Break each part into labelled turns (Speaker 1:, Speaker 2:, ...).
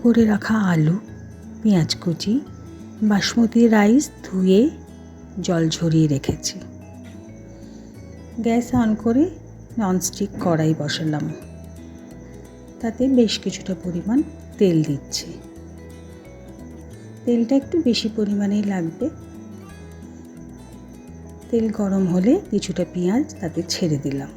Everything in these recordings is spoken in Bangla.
Speaker 1: করে রাখা আলু, পেঁয়াজ কুচি, বাসমতি রাইস ধুয়ে জল ঝরিয়ে রেখেছি। গ্যাস অন করে ননস্টিক কড়াই বসালাম। তাতে বেশ কিছুটা পরিমাণ তেল দিচ্ছি। তেলটা একটু বেশি পরিমাণেই লাগবে। তেল গরম হলে কিছুটা পেঁয়াজ তাতে ছেড়ে দিলাম।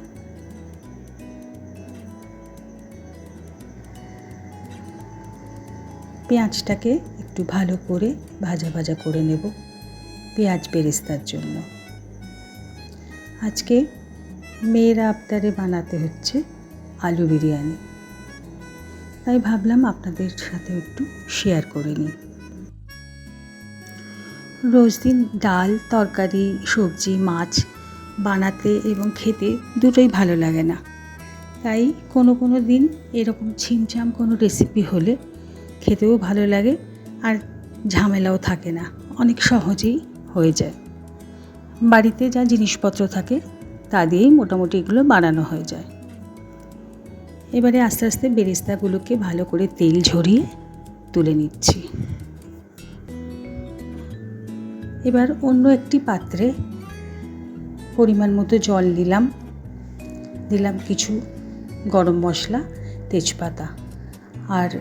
Speaker 1: পেঁয়াজটাকে একটু ভালো করে ভাজা ভাজা করে নেব পেঁয়াজ বেরেস্তার জন্য। আজকে মেয়ের আবদারে বানাতে হচ্ছে আলু বিরিয়ানি, তাই ভাবলাম আপনাদের সাথে একটু শেয়ার করে নিই। রোজ দিন ডাল, তরকারি, সবজি, মাছ বানাতে এবং খেতে দুটোই ভালো লাগে না। তাই কোনো দিন এরকম ছিমছাম কোনো রেসিপি হলে খেতেও ভালো লাগে আর ঝামেলাও থাকে না, অনেক সহজেই হয়ে যায়। বাড়িতে যা জিনিসপত্র থাকে তা দিয়েই মোটামুটি এগুলো বানানো হয়ে যায়। এবারে আস্তে আস্তে বেরেস্তাগুলোকে ভালো করে তেল ঝরিয়ে তুলে নিচ্ছি। এবার অন্য একটি পাত্রে পরিমাণ মতো জল দিলাম কিছু গরম মশলা, তেজপাতা আর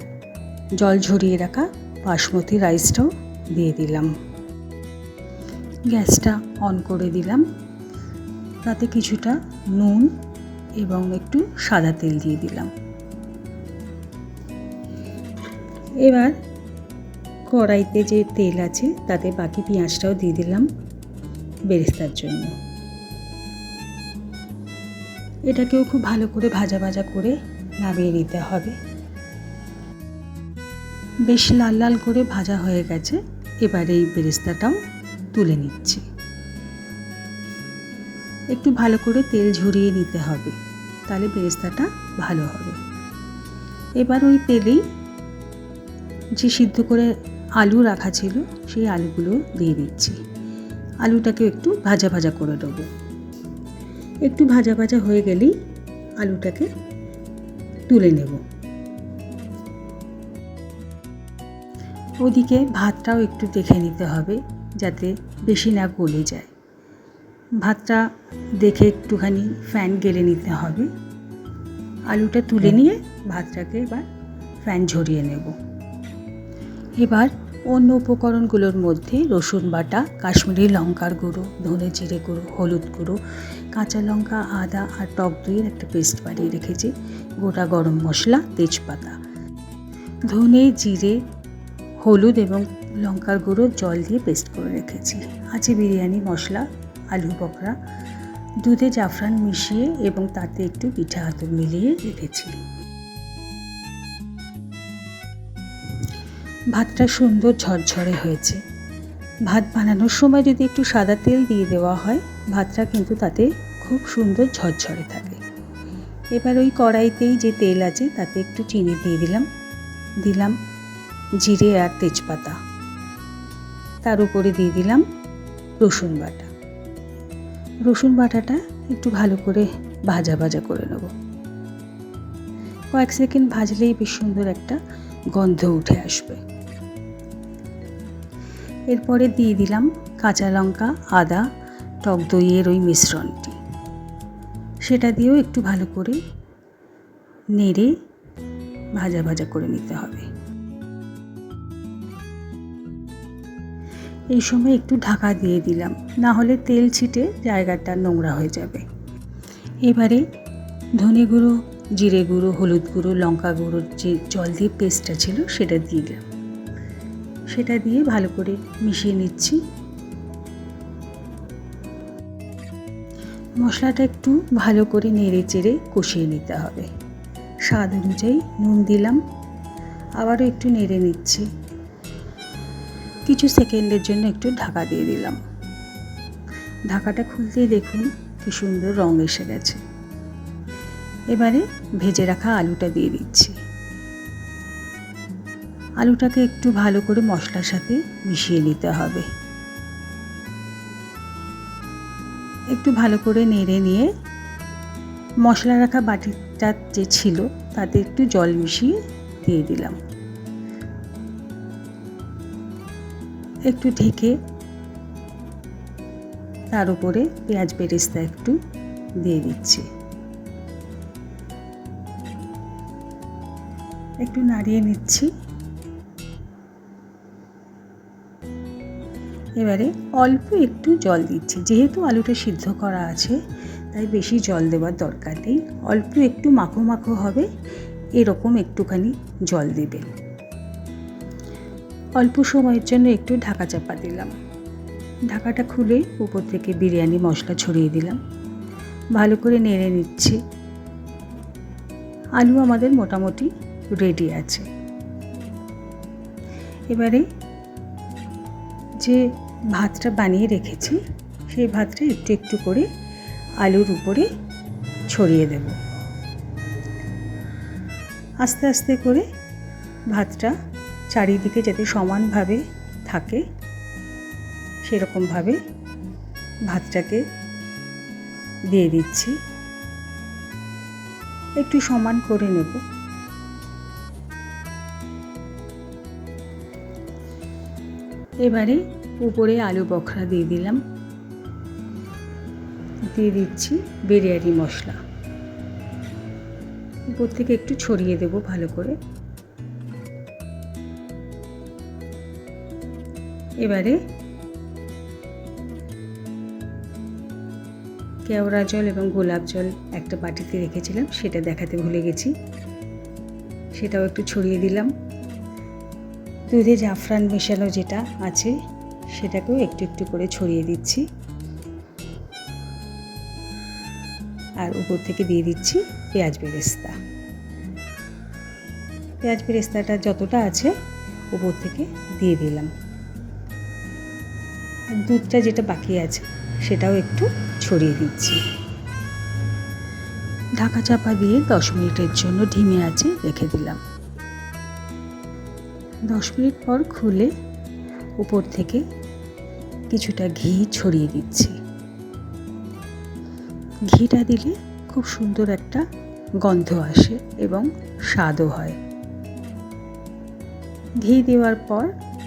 Speaker 1: জল ঝরিয়ে রাখা বাসমতি রাইসটাও দিয়ে দিলাম। গ্যাসটা অন করে দিলাম। তাতে কিছুটা নুন এবং একটু সাদা তেল দিয়ে দিলাম। এবার কড়াইতে যে তেল আছে তাতে বাকি পেঁয়াজটাও দিয়ে দিলাম বেরেস্তার জন্য। এটাকেও খুব ভালো করে ভাজা ভাজা করে নামিয়ে নিতে হবে। বেশ লাল লাল করে ভাজা হয়ে গেছে। এবার এই বেরেস্তাটাও তুলে নিচ্ছি। একটু ভালো করে তেল ঝরিয়ে নিতে হবে, তাহলে বেরেস্তাটা ভালো হবে। এবার ওই তেলেই যে সিদ্ধ করে আলু রাখা ছিল সেই আলুগুলো দিয়ে দিচ্ছি। আলুটাকে একটু ভাজা ভাজা করে দেবো। একটু ভাজা ভাজা হয়ে গেলেই আলুটাকে তুলে নেব। ওদিকে ভাতটাও একটু দেখে নিতে হবে যাতে বেশি না গলে যায়। ভাতটা দেখে একটুখানি ফ্যান গেলে নিতে হবে। আলুটা তুলে নিয়ে ভাতটাকে এবার ফ্যান ঝরিয়ে নেব। এবার অন্য উপকরণগুলোর মধ্যে রসুন বাটা, কাশ্মীরি লঙ্কার গুঁড়ো, ধনে জিরে গুঁড়ো, হলুদ গুঁড়ো, কাঁচা লঙ্কা, আদা আর টক দইয়ের একটা পেস্ট বানিয়ে রেখেছি, গোটা গরম মশলা, তেজপাতা, ধনে, জিরে, হলুদ এবং লঙ্কার গুঁড়ো জল দিয়ে পেস্ট করে রেখেছি। আছে বিরিয়ানি মশলা, আলু বকরা, দুধে জাফরান মিশিয়ে এবং তাতে একটু পিঠা আতর মিলিয়ে রেখেছি। ভাতটা সুন্দর ঝরঝরে হয়েছে। ভাত বানানোর সময় যদি একটু সাদা তেল দিয়ে দেওয়া হয় ভাতটা কিন্তু তাতে খুব সুন্দর ঝরঝরে থাকে। এবার ওই কড়াইতেই যে তেল আছে তাতে একটু চিনি দিয়ে দিলাম জিরে আর তেজপাতা, তার উপরে দিয়ে দিলাম রসুন বাটাটা একটু ভালো করে ভাজা ভাজা করে নেব। কয়েক সেকেন্ড ভাজলেই বেশ সুন্দর একটা গন্ধ উঠে আসবে। এরপরে দিয়ে দিলাম কাঁচা লঙ্কা, আদা, টক দইয়ের ওই মিশ্রণটি। সেটা দিয়েও একটু ভালো করে নেড়ে ভাজা ভাজা করে নিতে হবে। এই সময় একটু ঢাকা দিয়ে দিলাম, না হলে তেল ছিটে জায়গাটা নোংরা হয়ে যাবে। এবারে ধনে গুঁড়ো, জিরে গুঁড়ো, হলুদ গুঁড়ো, লঙ্কা গুঁড়োর যে জল দিয়ে পেস্টটা ছিল সেটা দিয়ে দিলাম। সেটা দিয়ে ভালো করে মিশিয়ে নিচ্ছি। মশলাটা একটু ভালো করে নেড়ে চেড়ে কষিয়ে নিতে হবে। স্বাদ অনুযায়ী নুন দিলাম, আবারও একটু নেড়ে নিচ্ছি। কিছু সেকেন্ডের জন্য একটু ঢাকা দিয়ে দিলাম। ঢাকাটা খুলতেই দেখুন কি সুন্দর রং এসে গেছে। এবারে ভেজে রাখা আলুটা দিয়ে দিচ্ছি। আলুটাকে একটু ভালো করে মশলার সাথে মিশিয়ে নিতে হবে। একটু ভালো করে নেড়ে নিয়ে মশলা রাখা বাটিটা যে ছিল তাতে একটু জল মিশিয়ে দিয়ে দিলাম। একটু ঢেকে তার উপরে পেঁয়াজ বেরেস্তা একটু দিয়ে দিচ্ছি। একটু নাড়িয়ে নিচ্ছি। এবারে অল্প একটু জল দিচ্ছি, যেহেতু আলুটা সিদ্ধ করা আছে তাই বেশি জল দেওয়ার দরকার নেই। অল্প একটু মাখো মাখো হবে, এরকম একটুখানি জল দেবেন। অল্প সময়ের জন্য একটু ঢাকা চাপা দিলাম। ঢাকাটা খুলে উপর থেকে বিরিয়ানি মশলা ছড়িয়ে দিলাম। ভালো করে নেড়ে নিচ্ছি। আলু আমাদের মোটামুটি রেডি আছে। এবারে যে ভাতটা বানিয়ে রেখেছি সেই ভাতটা একটু একটু করে আলুর উপরে ছড়িয়ে দেব। আস্তে আস্তে করে ভাতটা চারিদিকে যাতে সমানভাবে থাকে সেরকমভাবে ভাতটাকে দিয়ে দিচ্ছি। একটু সমান করে নেব। এবারে উপরে আলু বখরা দিয়ে দিলাম। দিয়ে দিচ্ছি বিরিয়ানি মশলা। উপর থেকে একটু ছড়িয়ে দেব ভালো করে। এবারে কেওড়া জল এবং গোলাপ জল একটা বাটিতে রেখেছিলাম, সেটা দেখাতে ভুলে গেছি, সেটাও একটু ছড়িয়ে দিলাম। দুধে জাফরান মেশানো যেটা আছে সেটাকেও একটু একটু করে ছড়িয়ে দিচ্ছি। আর উপর থেকে দিয়ে দিচ্ছি পেঁয়াজ বেরেস্তা। পেঁয়াজ বেরেস্তাটা যতটা আছে উপর থেকে দিয়ে দিলাম। আর দুধটা যেটা বাকি আছে সেটাও একটু ছড়িয়ে দিচ্ছি। ঢাকা চাপা দিয়ে 10 মিনিটের জন্য ধিমে আঁচে রেখে দিলাম। 10 মিনিট পর খুলে উপর থেকে কিছুটা ঘি ছড়িয়ে দিচ্ছি। ঘিটা দিলে খুব সুন্দর একটা গন্ধ আসে এবং স্বাদও হয়। ঘি দেওয়ার পর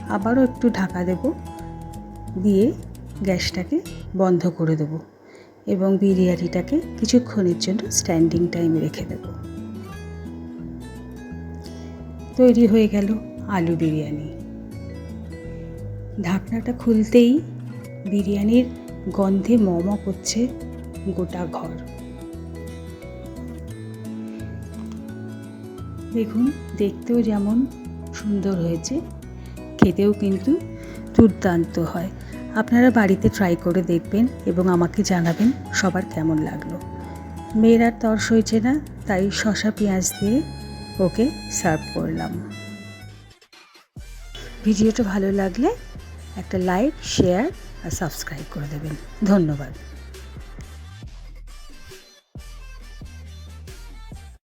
Speaker 1: আবারও একটু ঢাকা দেব, দিয়ে গ্যাসটাকে বন্ধ করে দেব এবং বিরিয়ানিটাকে কিছুক্ষণের জন্য স্ট্যান্ডিং টাইমে রেখে দেব। তৈরি হয়ে গেল আলু বিরিয়ানি। ঢাকনাটা খুলতেই বিরিয়ানির গন্ধে মম করছে গোটা ঘর। দেখুন, দেখতেও যেমন সুন্দর হয়েছে, খেতেও কিন্তু দুর্দান্ত হয়। আপনারা বাড়িতে ট্রাই করে দেখবেন এবং আমাকে জানাবেন সবার কেমন লাগলো। মেয়ের আর তর্স হয়েছে না, তাই শসা পেঁয়াজ দিয়ে ওকে সার্ভ করলাম। ভিডিওটা ভালো লাগলে একটা লাইক, শেয়ার আর সাবস্ক্রাইব করে দেবেন। ধন্যবাদ।